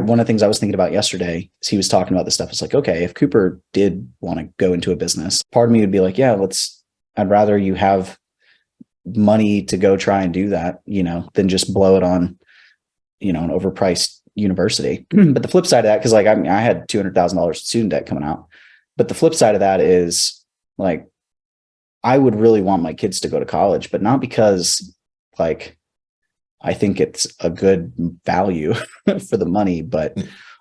one of the things I was thinking about yesterday is he was talking about this stuff. It's like, okay, if Cooper did want to go into a business, part of me would be like, yeah, I'd rather you have money to go try and do that, than just blow it on, an overpriced university. But the flip side of that, because like, I had $200,000 student debt coming out, but the flip side of that is like, I would really want my kids to go to college, but not because like, I think it's a good value for the money, but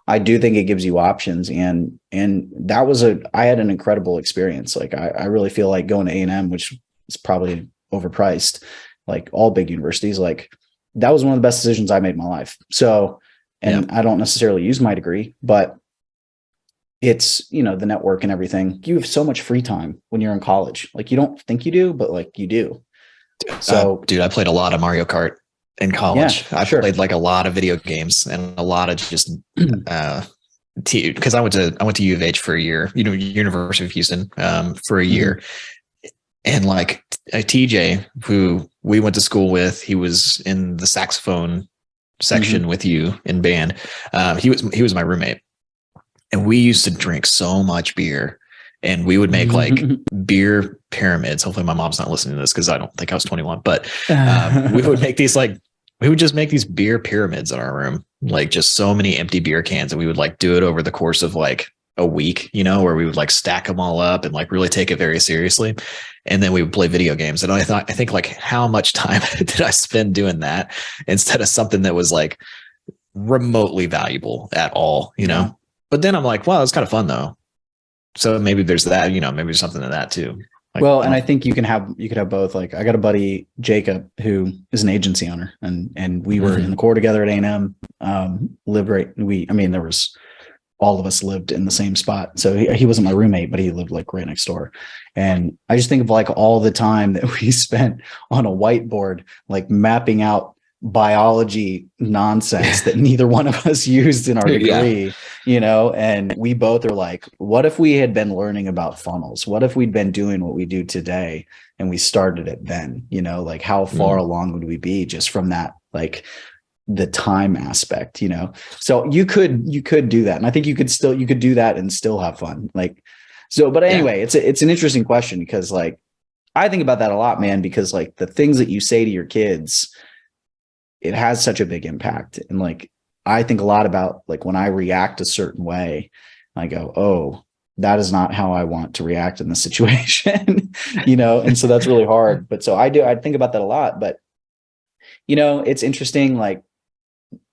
I do think it gives you options. And I had an incredible experience. Like, I really feel like going to A&M, which is probably overpriced, like all big universities, like that was one of the best decisions I made in my life. So, and I don't necessarily use my degree, but it's, the network and everything. You have so much free time when you're in college. Like, you don't think you do, but like you do. So dude, I played a lot of Mario Kart in college. Yeah, I played like a lot of video games and a lot of just because I went to U of H for a year, University of Houston for a year. And like TJ, who we went to school with, he was in the saxophone section with you in band. He was my roommate, and we used to drink so much beer. And we would make like beer pyramids. Hopefully my mom's not listening to this because I don't think I was 21, but we would just make these beer pyramids in our room, like just so many empty beer cans. And we would like do it over the course of like a week, where we would like stack them all up and like really take it very seriously. And then we would play video games. And I think like, how much time did I spend doing that instead of something that was like remotely valuable at all, But then I'm like, wow, it's kind of fun though. So maybe there's that, maybe there's something to that too. Like, well, and I think you could have both. Like, I got a buddy, Jacob, who is an agency owner, and we were in the Corps together at A&M. There was, all of us lived in the same spot. So he wasn't my roommate, but he lived like right next door. And I just think of like all the time that we spent on a whiteboard, like mapping out biology nonsense that neither one of us used in our degree, and we both are like, what if we had been learning about funnels? What if we'd been doing what we do today and we started it then, like how far along would we be just from that, like the time aspect, so you could do that. And I think you could do that and still have fun. Like, so, but anyway, it's an interesting question because like, I think about that a lot, man, because like the things that you say to your kids, it has such a big impact. And like, I think a lot about like when I react a certain way, I go, oh, that is not how I want to react in this situation, and so that's really hard. But so I think about that a lot, but it's interesting. Like,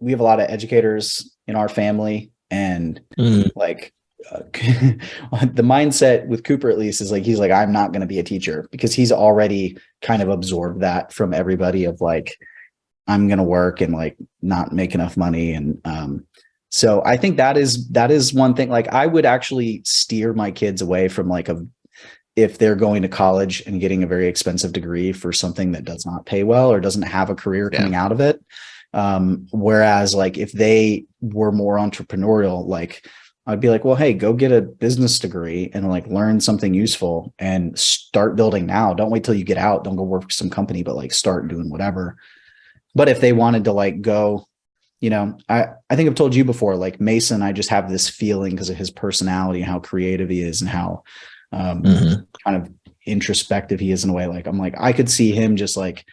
we have a lot of educators in our family, and like the mindset with Cooper, at least, is like, he's like, I'm not going to be a teacher, because he's already kind of absorbed that from everybody of like, I'm going to work and like not make enough money. And so I think that is one thing. Like, I would actually steer my kids away from like if they're going to college and getting a very expensive degree for something that does not pay well or doesn't have a career coming out of it. Whereas like if they were more entrepreneurial, like I'd be like, well, hey, go get a business degree and like learn something useful and start building now. Don't wait till you get out. Don't go work for some company, but like start doing whatever. But if they wanted to like go, I think I've told you before, like Mason, I just have this feeling because of his personality and how creative he is and how kind of introspective he is in a way. Like, I'm like, I could see him just like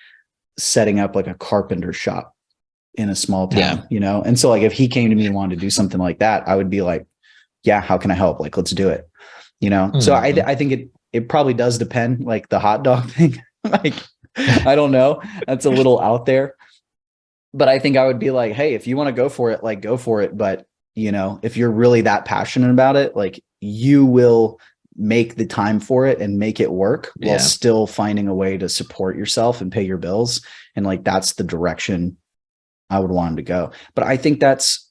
setting up like a carpenter shop in a small town, And so like, if he came to me and wanted to do something like that, I would be like, yeah, how can I help? Like, let's do it. So I think it probably does depend, like the hot dog thing. Like, I don't know. That's a little out there. But I think I would be like, hey, if you want to go for it, like go for it. But, if you're really that passionate about it, like you will make the time for it and make it work while still finding a way to support yourself and pay your bills. And like, that's the direction I would want him to go. But I think that's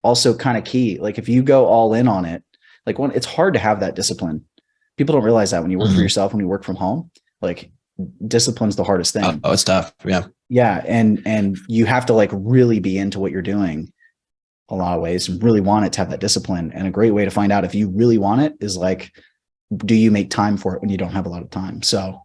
also kind of key. Like, if you go all in on it, like it's hard to have that discipline. People don't realize that when you work for yourself, when you work from home, like discipline's the hardest thing. Oh, it's tough. Yeah. Yeah. And you have to like really be into what you're doing a lot of ways and really want it to have that discipline. And a great way to find out if you really want it is like, do you make time for it when you don't have a lot of time? So